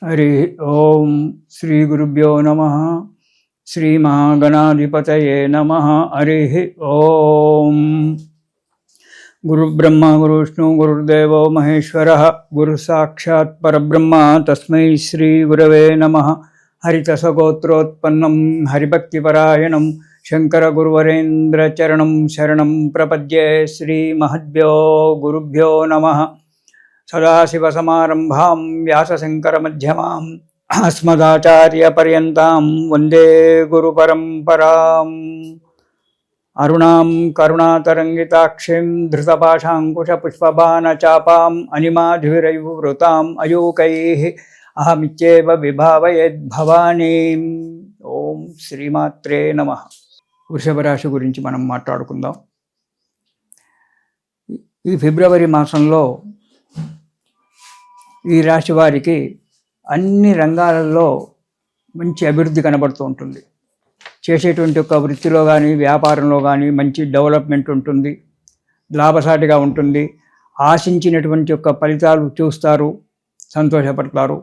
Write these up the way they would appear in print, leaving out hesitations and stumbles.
हरि ओम श्री गुरुभ्यो नमः। श्री महागणाधिपतये नमः। हरि ओम। गुरु ब्रह्मा गुरु विष्णु गुरुदेवो महेश्वरः गुरु साक्षात् परब्रह्म तस्मै श्री गुरवे नमः। हरितसगोत्रोत्पन्नं हरिभक्तिपरायणं शंकर गुरुवरेन्द्र चरणं शरणं प्रपद्ये। श्री महद्भ्यो गुरुभ्यो नमः। सदाशिवसमारम्भां व्यासशङ्करमध्यमाम् अस्मदाचार्यपर्यन्तां वन्दे गुरुपरम्पराम्। अरुणां करुणातरङ्गिताक्षीं धृतपाशाङ्कुशपुष्पबाणचापाम् अनिमाधुरैर्वृताम् अयूकैः अहमित्येव विभावयेद्भवानीम्। ఓం శ్రీమాత్రే నమః. వృషభ రాశి గురించి మనం మాట్లాడుకుందాం. ఈ ఫిబ్రవరి మాసంలో ఈ రాశి వారికి అన్ని రంగాలలో మంచి అభివృద్ధి కనబడుతూ ఉంటుంది. చేసేటువంటి ఒక వృత్తిలో కానీ వ్యాపారంలో కానీ మంచి డెవలప్మెంట్ ఉంటుంది, లాభసాటిగా ఉంటుంది. ఆశించినటువంటి ఒక ఫలితాలు చూస్తారు, సంతోషపడతారు.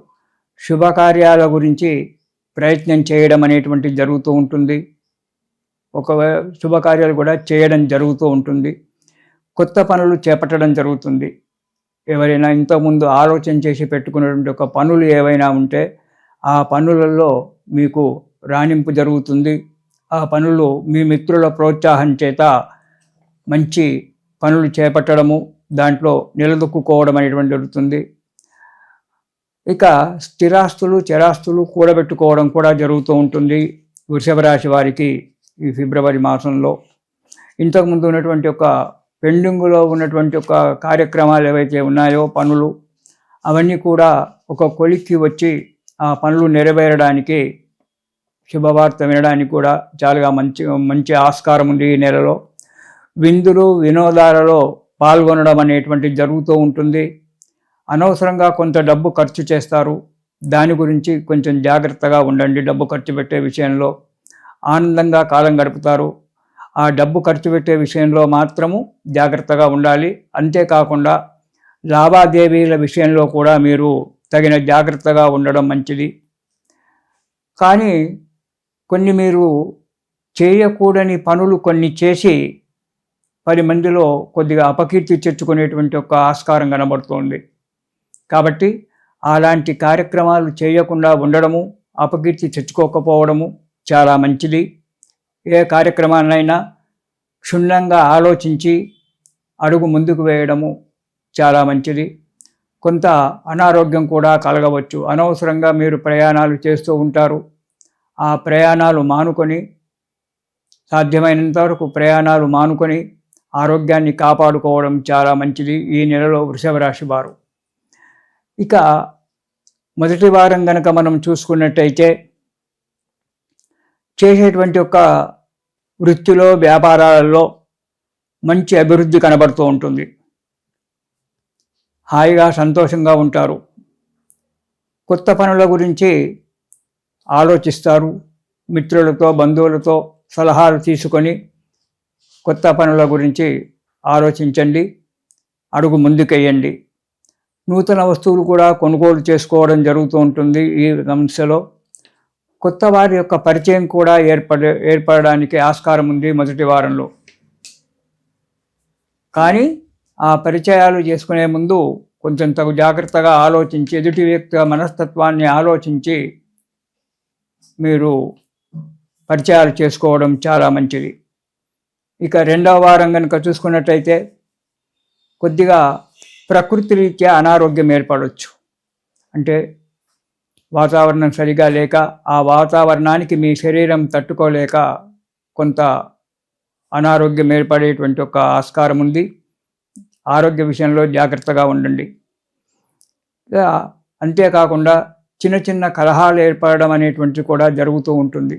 శుభకార్యాల గురించి ప్రయత్నం చేయడం అనేటువంటిది జరుగుతూ ఉంటుంది. ఒక శుభకార్యాలు కూడా చేయడం జరుగుతూ ఉంటుంది. కొత్త పనులు చేపట్టడం జరుగుతుంది. ఎవరైనా ఇంతకుముందు ఆలోచన చేసి పెట్టుకున్నటువంటి ఒక పనులు ఏవైనా ఉంటే ఆ పనులలో మీకు రాణింపు జరుగుతుంది. ఆ పనులు మీ మిత్రుల ప్రోత్సాహం చేత మంచి పనులు చేపట్టడము, దాంట్లో నిలదొక్కుకోవడం అనేటువంటి జరుగుతుంది. ఇక స్థిరాస్తులు చరాస్తులు కూడబెట్టుకోవడం కూడా జరుగుతూ ఉంటుంది వృషభ రాశి వారికి ఈ ఫిబ్రవరి మాసంలో. ఇంతకుముందు ఉన్నటువంటి ఒక పెండింగ్లో ఉన్నటువంటి ఒక కార్యక్రమాలు ఏవైతే ఉన్నాయో పనులు, అవన్నీ కూడా ఒక కొలిక్కి వచ్చి ఆ పనులు నెరవేరడానికి, శుభవార్త వినడానికి కూడా చాలా మంచి ఆస్కారం ఉంది ఈ నెలలో. విందులు వినోదాలలో పాల్గొనడం అనేటువంటిది జరుగుతూ ఉంటుంది. అనవసరంగా కొంత డబ్బు ఖర్చు చేస్తారు, దాని గురించి కొంచెం జాగ్రత్తగా ఉండండి. డబ్బు ఖర్చు పెట్టే విషయంలో ఆనందంగా కాలం గడుపుతారు. ఆ డబ్బు ఖర్చు పెట్టే విషయంలో మాత్రము జాగ్రత్తగా ఉండాలి. అంతేకాకుండా లావాదేవీల విషయంలో కూడా మీరు తగిన జాగ్రత్తగా ఉండడం మంచిది. కానీ కొన్ని మీరు చేయకూడని పనులు కొన్ని చేసి 10 మందిలో కొద్దిగా అపకీర్తి తెచ్చుకునేటువంటి ఒక ఆస్కారం కనబడుతోంది. కాబట్టి అలాంటి కార్యక్రమాలు చేయకుండా ఉండడము, అపకీర్తి తెచ్చుకోకపోవడము చాలా మంచిది. ఏ కార్యక్రమాన్నైనా క్షుణ్ణంగా ఆలోచించి అడుగు ముందుకు వేయడము చాలా మంచిది. కొంత అనారోగ్యం కూడా కలగవచ్చు. అనవసరంగా మీరు ప్రయాణాలు చేస్తూ ఉంటారు. ఆ ప్రయాణాలు మానుకొని, సాధ్యమైనంత వరకు ప్రయాణాలు మానుకొని ఆరోగ్యాన్ని కాపాడుకోవడం చాలా మంచిది ఈ నెలలో వృషభ రాశి వారు. ఇక మొదటి వారం కనుక మనం చూసుకున్నట్టయితే చేసేటువంటి ఒక వృత్తిలో వ్యాపారాలలో మంచి అభివృద్ధి కనబడుతూ ఉంటుంది. హాయిగా సంతోషంగా ఉంటారు. కొత్త పనుల గురించి ఆలోచిస్తారు. మిత్రులతో బంధువులతో సలహాలు తీసుకొని కొత్త పనుల గురించి ఆలోచించండి, అడుగు ముందుకెయ్యండి. నూతన వస్తువులు కూడా కొనుగోలు చేసుకోవడం జరుగుతూ ఉంటుంది ఈ అంశలో. కొత్త వారి యొక్క పరిచయం కూడా ఏర్పడడానికి ఆస్కారం ఉంది మొదటి వారంలో. కానీ ఆ పరిచయాలు చేసుకునే ముందు కొంచెం తగు జాగ్రత్తగా ఆలోచించి, ఎదుటి వ్యక్తి మనస్తత్వాన్ని ఆలోచించి మీరు పరిచయాలు చేసుకోవడం చాలా మంచిది. ఇక రెండవ వారం కనుక చూసుకున్నట్టయితే కొద్దిగా ప్రకృతి రీత్యా అనారోగ్యం ఏర్పడవచ్చు. అంటే వాతావరణం సరిగా లేక, ఆ వాతావరణానికి మీ శరీరం తట్టుకోలేక కొంత అనారోగ్యం ఏర్పడేటువంటి ఒక ఆస్కారం ఉంది. ఆరోగ్య విషయంలో జాగ్రత్తగా ఉండండి. అంతేకాకుండా చిన్న చిన్న కలహాలు ఏర్పడడం అనేటువంటిది కూడా జరుగుతూ ఉంటుంది.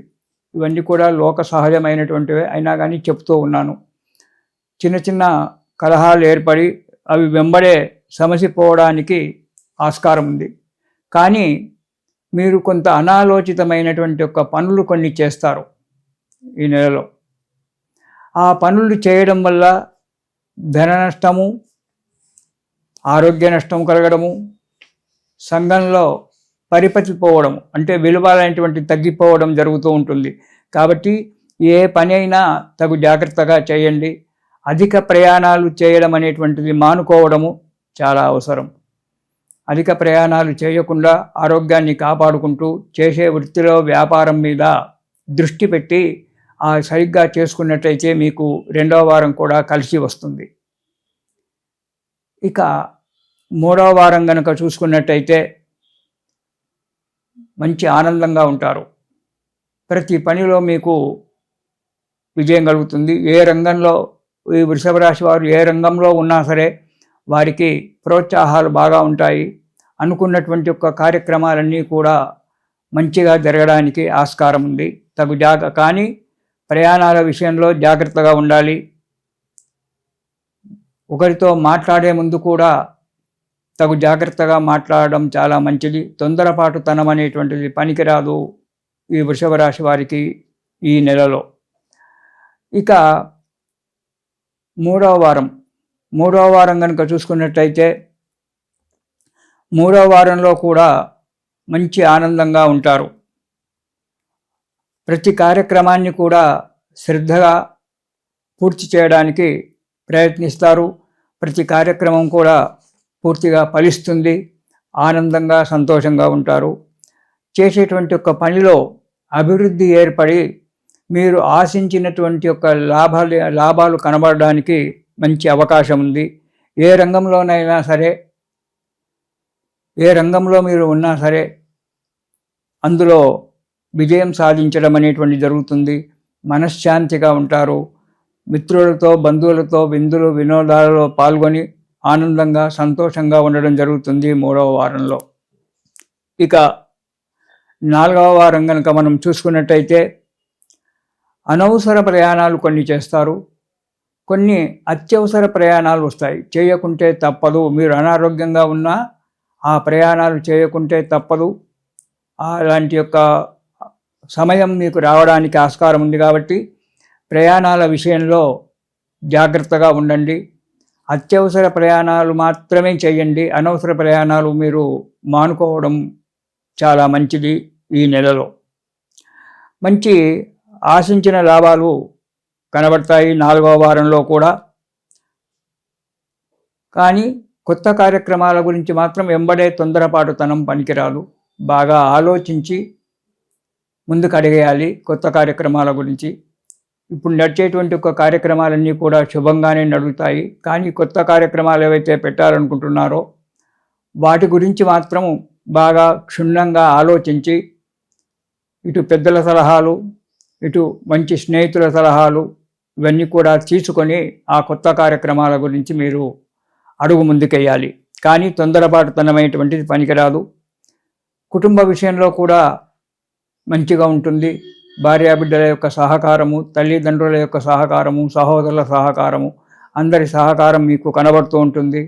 ఇవన్నీ కూడా లోక సహజమైనటువంటివే, అయినా కానీ చెప్తూ ఉన్నాను. చిన్న చిన్న కలహాలు ఏర్పడి అవి వెంబడే సమసిపోవడానికి ఆస్కారం ఉంది. కానీ మీరు కొంత అనాలోచితమైనటువంటి ఒక పనులు కొన్ని చేస్తారు ఈ నెలలో. ఆ పనులు చేయడం వల్ల ధన నష్టము, ఆరోగ్య నష్టం కలగడము, సంఘంలో పరిపతిపోవడం అంటే విలువలైనటువంటి తగ్గిపోవడం జరుగుతూ ఉంటుంది. కాబట్టి ఏ పని అయినా తగు జాగ్రత్తగా చేయండి. అధిక ప్రయాణాలు చేయడం అనేటువంటిది మానుకోవడము చాలా అవసరం. అధిక ప్రయాణాలు చేయకుండా ఆరోగ్యాన్ని కాపాడుకుంటూ చేసే వృత్తిలో వ్యాపారం మీద దృష్టి పెట్టి సరిగ్గా చేసుకున్నట్లయితే మీకు 2వ వారం కూడా కలిసి వస్తుంది. ఇక 3వ వారం కనుక చూసుకున్నట్టయితే మంచి ఆనందంగా ఉంటారు. ప్రతి పనిలో మీకు విజయం కలుగుతుంది. ఏ రంగంలో ఈ వృషభ రాశి వారు ఏ రంగంలో ఉన్నా సరే వారికి ప్రోత్సాహాలు బాగా ఉంటాయి. అనుకున్నటువంటి కార్యక్రమాలన్నీ కూడా మంచిగా జరగడానికి ఆస్కారం ఉంది. కానీ ప్రయాణాల విషయంలో జాగ్రత్తగా ఉండాలి. ఒకరితో మాట్లాడే ముందు కూడా తగు జాగ్రత్తగా మాట్లాడడం చాలా మంచిది. తొందరపాటుతనం అనేటువంటిది పనికిరాదు ఈ వృషభ రాశి వారికి ఈ నెలలో. ఇక 3వ వారం కనుక చూసుకున్నట్లయితే 3వ వారంలో కూడా మంచి ఆనందంగా ఉంటారు. ప్రతి కార్యక్రమాన్ని కూడా శ్రద్ధగా పూర్తి చేయడానికి ప్రయత్నిస్తారు. ప్రతి కార్యక్రమం కూడా పూర్తిగా ఫలిస్తుంది. ఆనందంగా సంతోషంగా ఉంటారు. చేసేటువంటి పనిలో అభివృద్ధి ఏర్పడి మీరు ఆశించినటువంటి లాభాలు కనబడడానికి మంచి అవకాశం ఉంది. ఏ రంగంలోనైనా సరే, ఏ రంగంలో మీరు ఉన్నా సరే అందులో విజయం సాధించడం అనేటువంటి జరుగుతుంది. మనశ్శాంతిగా ఉంటారు. మిత్రులతో బంధువులతో విందులు వినోదాలలో పాల్గొని ఆనందంగా సంతోషంగా ఉండడం జరుగుతుంది 3వ వారంలో. ఇక 4వ వారం కనుక మనం చూసుకున్నట్టయితే అనవసర ప్రయాణాలు కొన్ని చేస్తారు. కొన్ని అత్యవసర ప్రయాణాలు వస్తాయి. చేయకుంటే తప్పదు. మీరు అనారోగ్యంగా ఉన్నా ఆ ప్రయాణాలు చేయకుంటే తప్పదు. అలాంటి సమయం మీకు రావడానికి ఆస్కారం ఉంది. కాబట్టి ప్రయాణాల విషయంలో జాగ్రత్తగా ఉండండి. అత్యవసర ప్రయాణాలు మాత్రమే చేయండి. అనవసర ప్రయాణాలు మీరు మానుకోవడం చాలా మంచిది. ఈ నెలలో మంచి ఆశించిన లాభాలు కనబడతాయి 4వ వారంలో కూడా. కానీ కొత్త కార్యక్రమాల గురించి మాత్రం వెంబడే తొందరపాటుతనం పనికిరాదు. బాగా ఆలోచించి ముందుకు అడిగేయాలి కొత్త కార్యక్రమాల గురించి. ఇప్పుడు నడిచేటువంటి కార్యక్రమాలన్నీ కూడా శుభంగానే నడుగుతాయి. కానీ కొత్త కార్యక్రమాలు ఏవైతే పెట్టాలనుకుంటున్నారో వాటి గురించి మాత్రం బాగా క్షుణ్ణంగా ఆలోచించి ఇటు పెద్దల సలహాలు, ఇటు మంచి స్నేహితుల సలహాలు ఇవన్నీ కూడా తీసుకొని ఆ కొత్త కార్యక్రమాల గురించి మీరు అడుగు ముందుకెయ్యాలి. కానీ తొందరపాటుతనమైనటువంటిది పనికిరాదు. కుటుంబ విషయంలో కూడా మంచిగా ఉంటుంది. భార్యాబిడ్డల సహకారము, తల్లిదండ్రుల సహకారము, సహోదరుల సహకారము, అందరి సహకారం మీకు కనబడుతూ ఉంటుంది.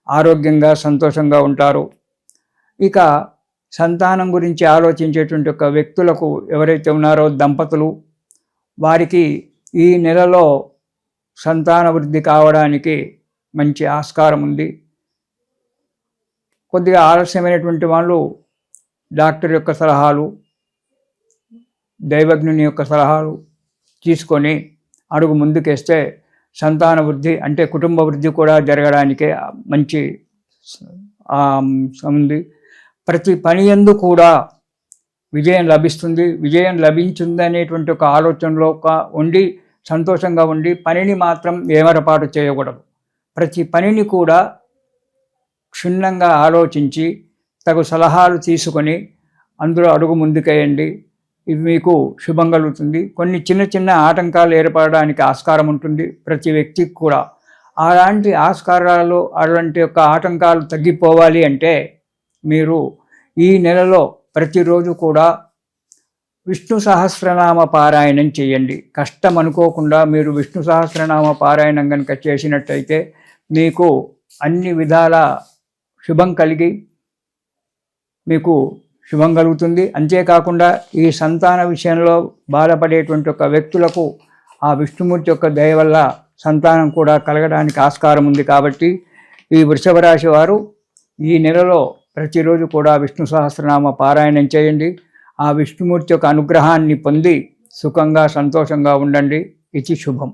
ఆరోగ్యంగా సంతోషంగా ఉంటారు. ఇక సంతానం గురించి ఆలోచించేటువంటి వ్యక్తులకు ఎవరైతే ఉన్నారో దంపతులు, వారికి ఈ నెలలో సంతాన వృద్ధి కావడానికి మంచి ఆస్కారం ఉంది. కొద్దిగా ఆలస్యమైనటువంటి వాళ్ళు డాక్టర్ సలహాలు, దైవజ్ఞుని సలహాలు తీసుకొని అడుగు ముందుకేస్తే సంతాన వృద్ధి అంటే కుటుంబ వృద్ధి కూడా జరగడానికే మంచి ఉంది. ప్రతి పని యందు కూడా విజయం లభిస్తుంది. విజయం లభించింది అనేటువంటి ఆలోచనలో ఉండి సంతోషంగా ఉండి పనిని మాత్రం ఏమరపాటు చేయకూడదు. ప్రతి పనిని కూడా క్షుణ్ణంగా ఆలోచించి తగు సలహాలు తీసుకొని అందులో అడుగు ముందుకేయండి. ఇది మీకు శుభం కలుగుతుంది. కొన్ని చిన్న చిన్న ఆటంకాలు ఏర్పడడానికి ఆస్కారం ఉంటుంది ప్రతి వ్యక్తికి కూడా. అలాంటి అలాంటి ఆటంకాలు తగ్గిపోవాలి అంటే మీరు ఈ నెలలో ప్రతిరోజు కూడా విష్ణు సహస్రనామ పారాయణం చేయండి. కష్టం అనుకోకుండా మీరు విష్ణు సహస్రనామ పారాయణం కనుక చేసినట్టయితే మీకు అన్ని విధాల శుభం కలిగి మీకు శుభం కలుగుతుంది. అంతేకాకుండా ఈ సంతాన విషయంలో బాధపడేటువంటి వ్యక్తులకు ఆ విష్ణుమూర్తి దయ వల్ల సంతానం కూడా కలగడానికి ఆస్కారం ఉంది. కాబట్టి ఈ వృషభ రాశి వారు ఈ నెలలో ప్రతిరోజు కూడా విష్ణు సహస్రనామ పారాయణం చేయండి. ఆ విష్ణుమూర్తి యొక్క అనుగ్రహాన్ని పొంది సుఖంగా సంతోషంగా ఉండండి. ఇది శుభం.